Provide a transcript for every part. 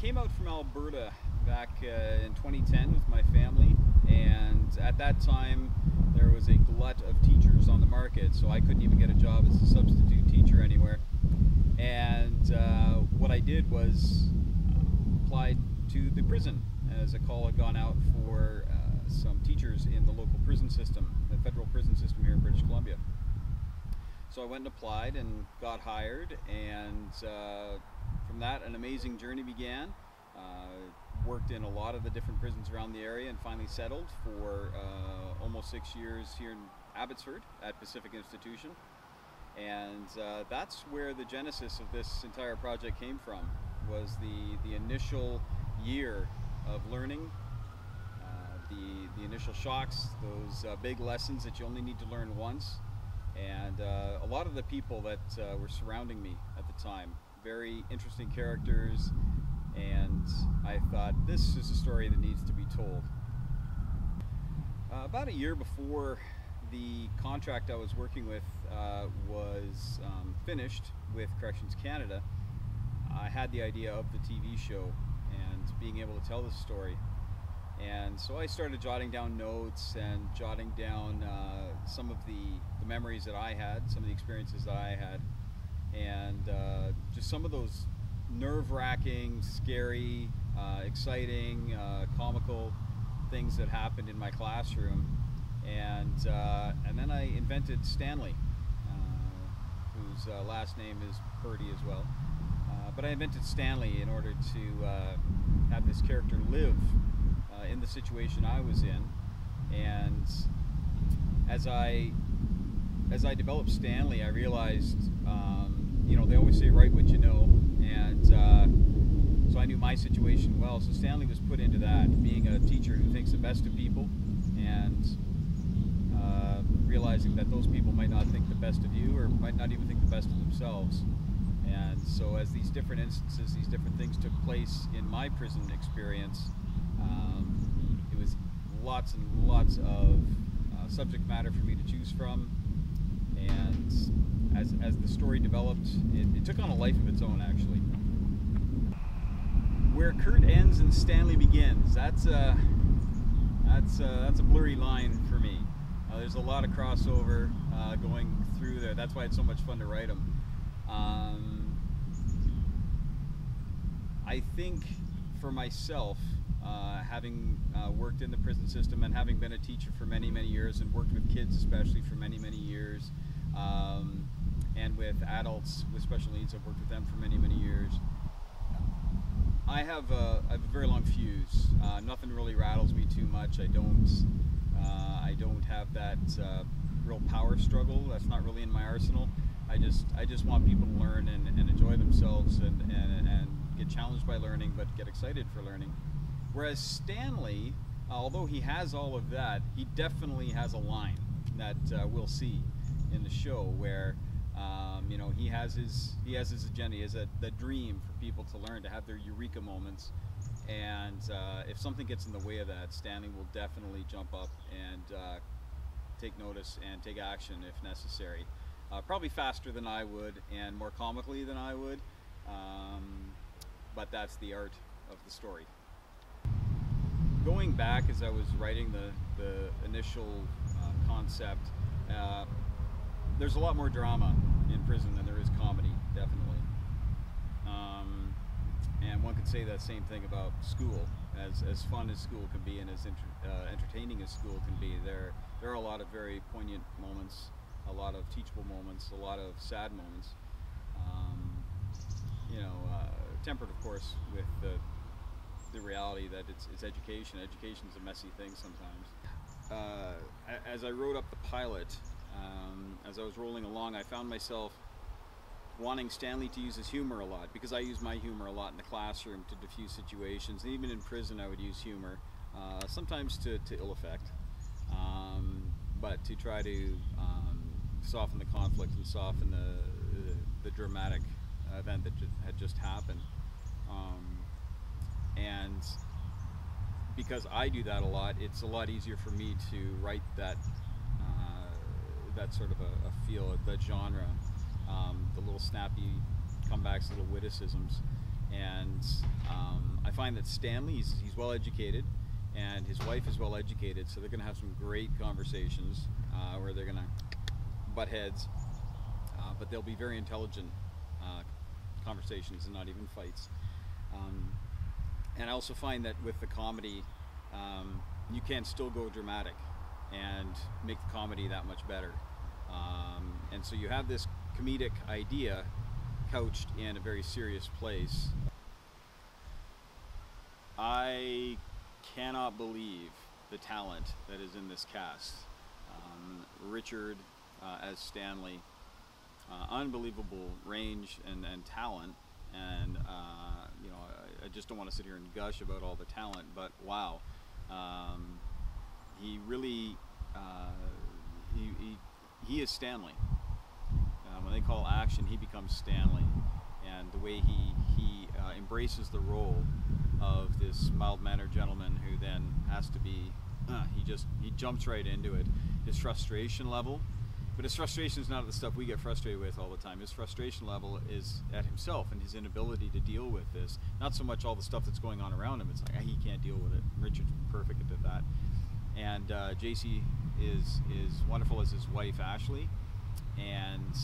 came out from Alberta back in 2010 with my family, and at that time there was a glut of teachers on the market, so I couldn't even get a job as a substitute teacher anywhere. And what I did was applied to the prison, as a call had gone out for some teachers in the local prison system, the federal prison system here in British Columbia. So I went and applied and got hired, and from that an amazing journey began. Worked in a lot of the different prisons around the area and finally settled for almost 6 years here in Abbotsford at Pacific Institution. And that's where the genesis of this entire project came from, was the initial year of learning, the initial shocks, those big lessons that you only need to learn once, and a lot of the people that were surrounding me at the time, very interesting characters, and I thought, this is a story that needs to be told. About a year before the contract I was working with was finished with Corrections Canada, I had the idea of the TV show and being able to tell this story. And so I started jotting down notes and jotting down some of the memories that I had, some of the experiences that I had, and just some of those nerve-wracking, scary, exciting, comical things that happened in my classroom. And then I invented Stanley, whose last name is Purdy as well. But I invented Stanley in order to have this character live in the situation I was in. And as I developed Stanley, I realized, you know, they always say write what you know, and so I knew my situation well. So Stanley was put into that, being a teacher who thinks the best of people, and realizing that those people might not think the best of you, or might not even think the best of themselves. And so as these different instances, these different things took place in my prison experience, it was lots and lots of subject matter for me to choose from. And as the story developed, it took on a life of its own, actually. Where Kirt ends and Stanley begins, that's a blurry line for me. There's a lot of crossover going through there. That's why it's so much fun to write them. I think for myself, having worked in the prison system and having been a teacher for many, many years, and worked with kids especially for many, many years, and with adults with special needs, I've worked with them for many, many years. I have a very long fuse. Nothing really rattles me too much. I don't have that real power struggle. That's not really in my arsenal. I just want people to learn and enjoy themselves and get challenged by learning, but get excited for learning. Whereas Stanley, although he has all of that, he definitely has a line that we'll see in the show where you know, he has his agenda. He has the dream for people to learn, to have their eureka moments. And if something gets in the way of that, Stanley will definitely jump up and take notice and take action if necessary. Probably faster than I would and more comically than I would, but that's the art of the story. Going back as I was writing the initial concept, there's a lot more drama in prison than there is comedy, definitely. And one could say that same thing about school. As fun as school can be and as entertaining as school can be, there are a lot of very poignant moments, a lot of teachable moments, a lot of sad moments. You know, tempered of course with the reality that it's education. Education's a messy thing sometimes. As I wrote up the pilot, as I was rolling along, I found myself wanting Stanley to use his humor a lot, because I use my humor a lot in the classroom to diffuse situations, and even in prison I would use humor, sometimes to ill effect, but to try to soften the conflict and soften the dramatic event that had just happened. And because I do that a lot, it's a lot easier for me to write that sort of a feel, that genre, the little snappy comebacks, little witticisms. And I find that Stanley, he's well educated, and his wife is well educated, so they're going to have some great conversations where they're going to butt heads, but they'll be very intelligent conversations and not even fights. And I also find that with the comedy, you can still go dramatic and make the comedy that much better. And so you have this comedic idea couched in a very serious place. I cannot believe the talent that is in this cast. Richard as Stanley, unbelievable range and talent, and you know, I just don't want to sit here and gush about all the talent, but wow, he really he is Stanley. When they call action, he becomes Stanley, and the way he embraces the role of this mild-mannered gentleman who then has to be, he jumps right into it. His frustration level, but his frustration is not the stuff we get frustrated with all the time. His frustration level is at himself and his inability to deal with this. Not so much all the stuff that's going on around him. It's like he can't deal with it. Richard's perfect at that. And JC is wonderful as his wife Ashley, and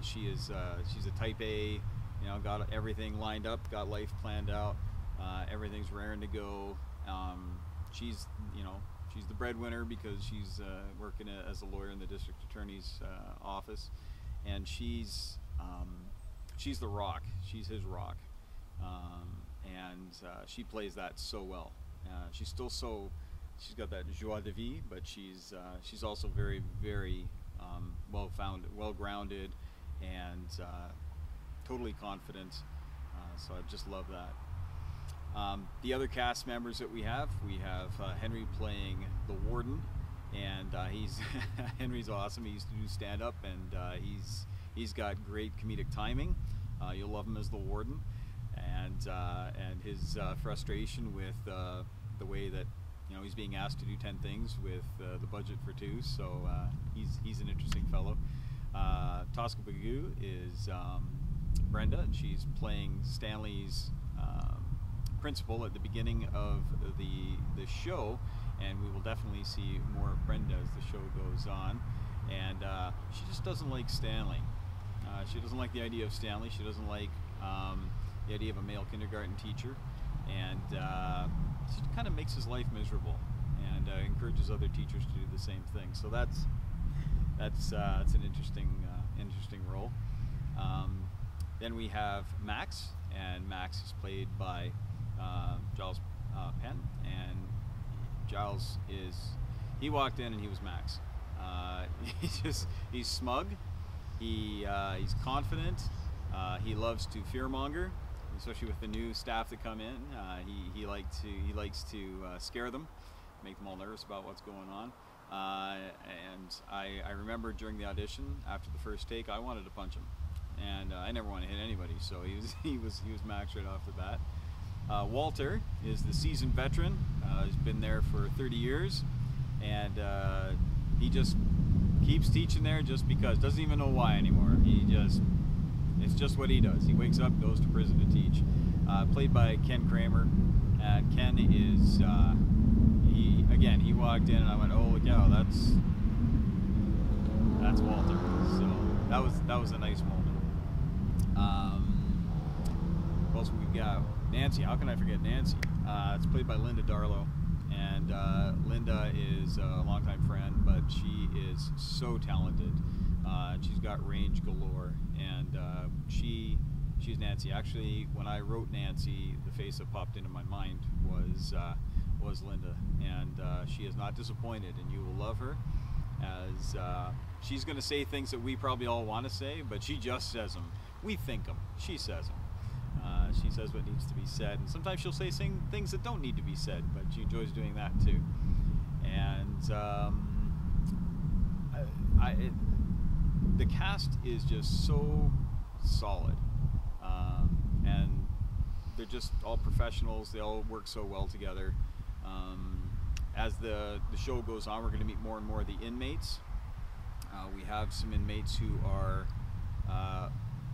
she's a type A, you know, got everything lined up, got life planned out, everything's raring to go. She's the breadwinner because she's working as a lawyer in the district attorney's office, and she's the rock. She's his rock, and she plays that so well. She's got that joie de vivre, but she's also very, very well grounded, and totally confident. So I just love that. The other cast members that we have Henry playing the warden, and Henry's awesome. He used to do stand-up, and he's got great comedic timing. You'll love him as the warden, and his frustration with the way that, you know, he's being asked to do 10 things with the budget for 2. So he's an interesting fellow. Tosca Bagu is Brenda, and she's playing Stanley's principal at the beginning of the show, and we will definitely see more of Brenda as the show goes on. And she just doesn't like Stanley. She doesn't like the idea of Stanley. She doesn't like the idea of a male kindergarten teacher, and she kind of makes his life miserable, and encourages other teachers to do the same thing. So that's an interesting role. Then we have Max, and Max is played by Giles Penn, and Giles he walked in and he was Max. He's smug, he's confident, he loves to fearmonger, especially with the new staff that come in. He likes to scare them, make them all nervous about what's going on. And I remember during the audition, after the first take, I wanted to punch him, and I never want to hit anybody, so he was Max right off the bat. Walter is the seasoned veteran. He's been there for 30 years, and he just keeps teaching there just because. Doesn't even know why anymore. It's just what he does. He wakes up, goes to prison to teach. Played by Ken Kramer, and Ken is he walked in and I went, oh look out, that's Walter. So that was a nice moment. What else we got? Nancy. How can I forget Nancy? It's played by Linda Darlow, and Linda is a longtime friend, but she is so talented. She's got range galore, and she's Nancy. Actually, when I wrote Nancy, the face that popped into my mind was Linda, and she is not disappointed, and you will love her, as she's going to say things that we probably all want to say, but she just says them. We think them. She says them. She says what needs to be said, and sometimes she'll say things that don't need to be said, but she enjoys doing that too. And the cast is just so solid, and they're just all professionals. They all work so well together. As the show goes on, we're going to meet more and more of the inmates. We have some inmates who are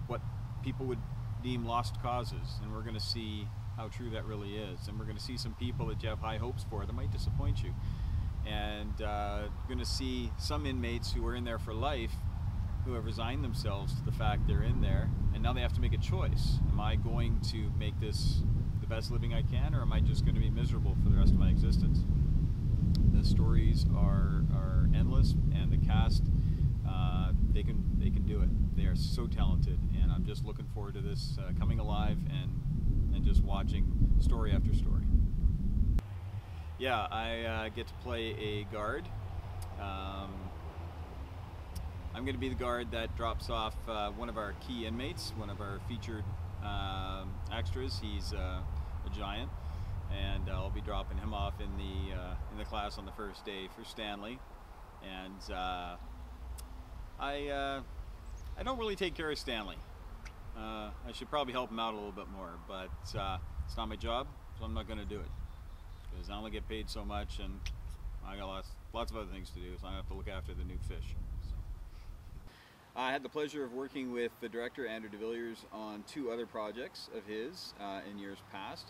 what people would deem lost causes, and we're going to see how true that really is. And we're going to see some people that you have high hopes for that might disappoint you. And going to see some inmates who are in there for life who have resigned themselves to the fact they're in there, and now they have to make a choice. Am I going to make this the best living I can, or am I just going to be miserable for the rest of my existence? The stories are endless, and the cast, they can do it. They are so talented, and I'm just looking forward to this coming alive and just watching story after story. Yeah, I get to play a guard. I'm going to be the guard that drops off one of our key inmates, one of our featured extras. He's a giant, and I'll be dropping him off in the class on the first day for Stanley. And I don't really take care of Stanley. I should probably help him out a little bit more, but it's not my job, so I'm not going to do it, because I only get paid so much, and I got lots of other things to do, so I have to look after the new fish. So. I had the pleasure of working with the director, Andrew DeVilliers, on 2 other projects of his in years past,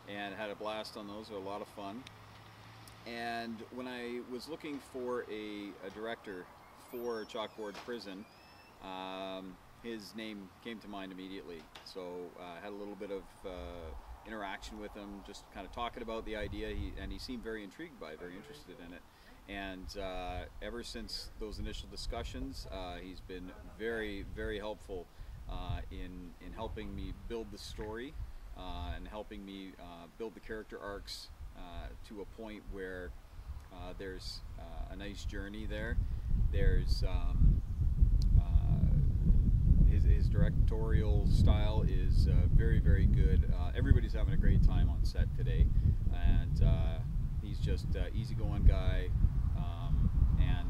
and had a blast on those. They were a lot of fun. And when I was looking for a director for Chalkboard Prison, his name came to mind immediately. So I had a little bit of interaction with him, just kind of talking about the idea, and he seemed very intrigued by it, very interested in it. And ever since those initial discussions, he's been very, very helpful in helping me build the story and helping me build the character arcs to a point where there's a nice journey there. There's his directorial style is very, very good. Everybody's having a great time on set today, and he's just an easygoing guy, and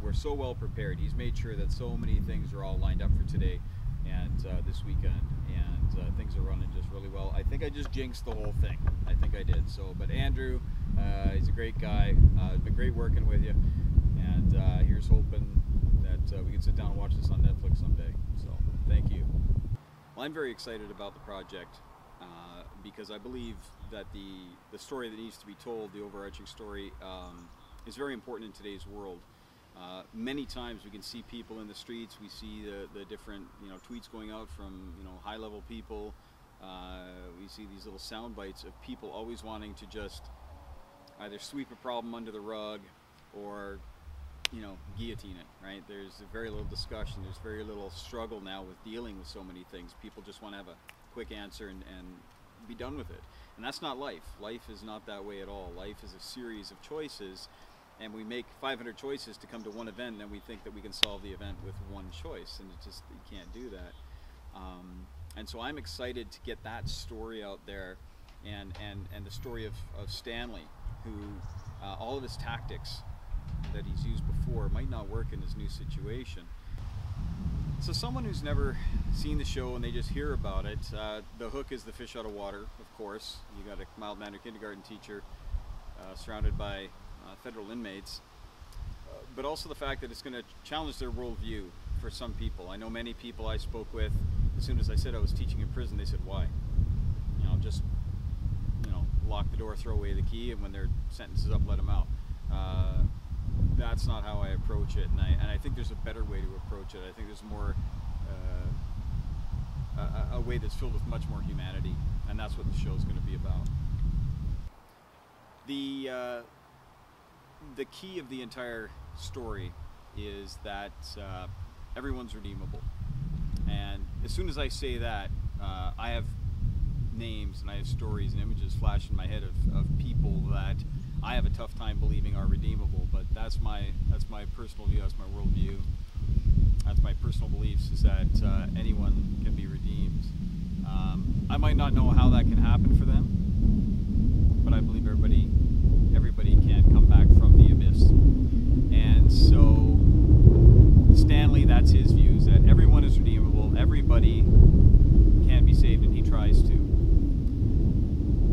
we're so well prepared. He's made sure that so many things are all lined up for today and this weekend, and things are running just really well. I think I just jinxed the whole thing. I think I did. So, but Andrew, he's a great guy. It's been great working with you, and here's hoping that we can sit down and watch this on Netflix someday. So, thank you. Well, I'm very excited about the project because I believe that the story that needs to be told, the overarching story, is very important in today's world. Many times we can see people in the streets, we see the different tweets going out from high-level people. We see these little sound bites of people always wanting to just either sweep a problem under the rug or guillotine it, right? There's very little discussion, there's very little struggle now with dealing with so many things. People just want to have a quick answer and be done with it. And that's not life. Life is not that way at all. Life is a series of choices, and we make 500 choices to come to one event, and then we think that we can solve the event with one choice, and you can't do that. And so I'm excited to get that story out there, and the story of Stanley, who all of his tactics that he's used before might not work in his new situation. So someone who's never seen the show and they just hear about it, the hook is the fish out of water, of course. You got a mild-mannered kindergarten teacher surrounded by federal inmates, but also the fact that it's going to challenge their worldview for some people. I know many people I spoke with, as soon as I said I was teaching in prison, they said, why? Just lock the door, throw away the key, and when their sentence is up, let them out. That's not how I approach it, and I think there's a better way to approach it. I think there's more a way that's filled with much more humanity, and that's what the show is going to be about. The key of the entire story is that everyone's redeemable, and as soon as I say that, I have names and I have stories and images flash in my head of people that I have a tough time believing are redeemable, but that's my personal view, that's my worldview, that's my personal beliefs, is that anyone can be redeemed. I might not know how that can happen for them, but I believe everybody can come back from the abyss. And so Stanley, that's his views, that everyone is redeemable, everybody can be saved, and he tries to.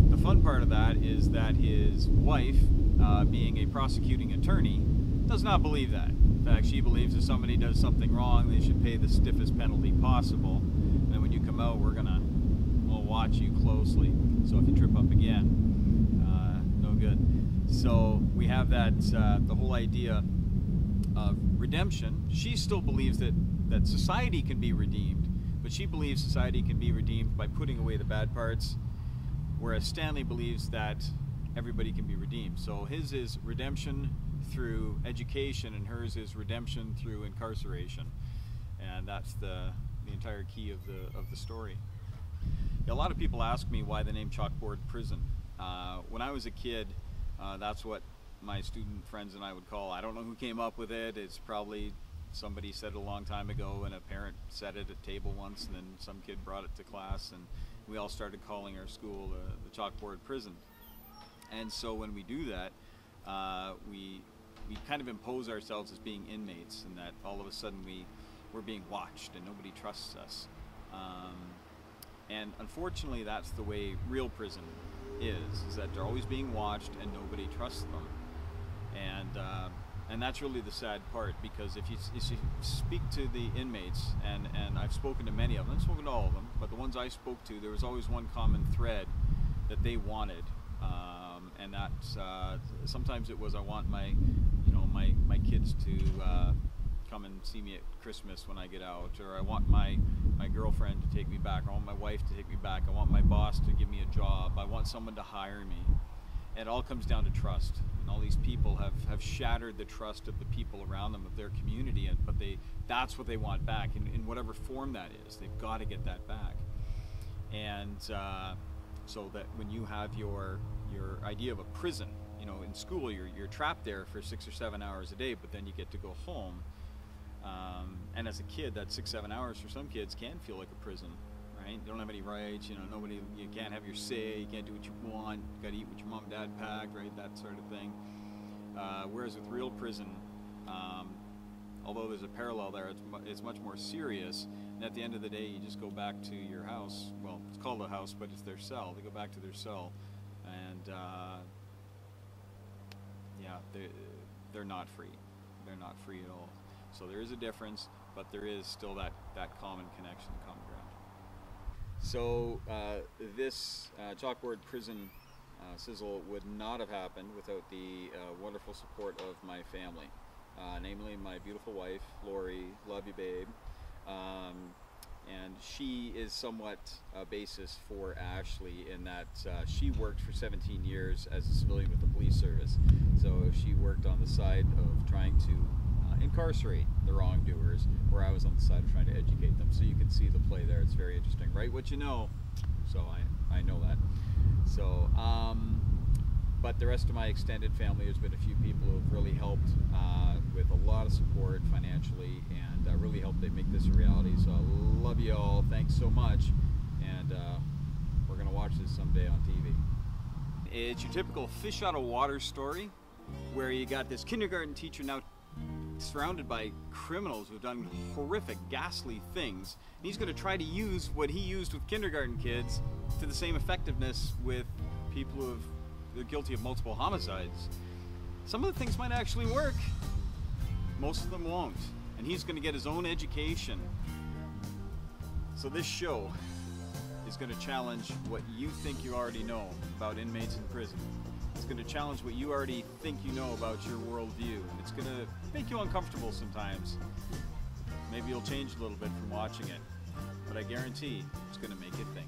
The fun part of that is that his wife, being a prosecuting attorney, does not believe that. In fact, she believes if somebody does something wrong, they should pay the stiffest penalty possible. And then when you come come out, we'll watch you closely. So if you trip up again, no good. So we have that, the whole idea of redemption. She still believes that society can be redeemed, but she believes society can be redeemed by putting away the bad parts, whereas Stanley believes that everybody can be redeemed. So his is redemption through education, and hers is redemption through incarceration, and that's the entire key of the story. A lot of people ask me why the name Chalkboard Prison. When I was a kid, that's what my student friends and I would call. I don't know who came up with it. It's probably somebody said it a long time ago, and a parent said it at table once, and then some kid brought it to class, and we all started calling our school the Chalkboard Prison. And so when we do that, we kind of impose ourselves as being inmates, and that all of a sudden we're being watched and nobody trusts us. And unfortunately, that's the way real prison is that they're always being watched and nobody trusts them. And that's really the sad part, because if you speak to the inmates, and I've spoken to many of them, I've spoken to all of them, but the ones I spoke to, there was always one common thread that they wanted. And that's sometimes it was, I want my kids to come and see me at Christmas when I get out, or I want my girlfriend to take me back, or I want my wife to take me back, I want my boss to give me a job, I want someone to hire me. It all comes down to trust, and all these people have shattered the trust of the people around them, of their community, but that's what they want back, in whatever form that is. They've got to get that back. And so that when you have your idea of a prison, in school you're trapped there for 6 or 7 hours a day, but then you get to go home. And as a kid, that 6-7 hours for some kids can feel like a prison, right? You don't have any rights, you can't have your say, you can't do what you want, you gotta eat what your mom and dad packed, right? That sort of thing. Whereas with real prison, although there's a parallel there, it's much more serious. And at the end of the day, you just go back to your house. Well, it's called a house, but it's their cell. They go back to their cell, and yeah, they're not free. They're not free at all. So there is a difference, but there is still that common connection, common ground. So this Chalkboard Prison sizzle would not have happened without the wonderful support of my family, namely my beautiful wife, Lori. Love you, babe. And she is somewhat a basis for Ashley, in that she worked for 17 years as a civilian with the police service. So she worked on the side of trying to incarcerate the wrongdoers, where I was on the side of trying to educate them. So you can see the play there. It's very interesting. Write what you know. So I know that. So, but the rest of my extended family, there's been a few people who have really helped with a lot of support financially, and really helped make this a reality. So I love you all. Thanks so much. And we're going to watch this someday on TV. It's your typical fish out of water story, where you got this kindergarten teacher now surrounded by criminals who've done horrific, ghastly things. And he's going to try to use what he used with kindergarten kids to the same effectiveness with people who are guilty of multiple homicides. Some of the things might actually work. Most of them won't. And he's going to get his own education. So this show is going to challenge what you think you already know about inmates in prison. It's going to challenge what you already think you know about your worldview, and it's going to make you uncomfortable sometimes. Maybe you'll change a little bit from watching it, but I guarantee it's going to make you think.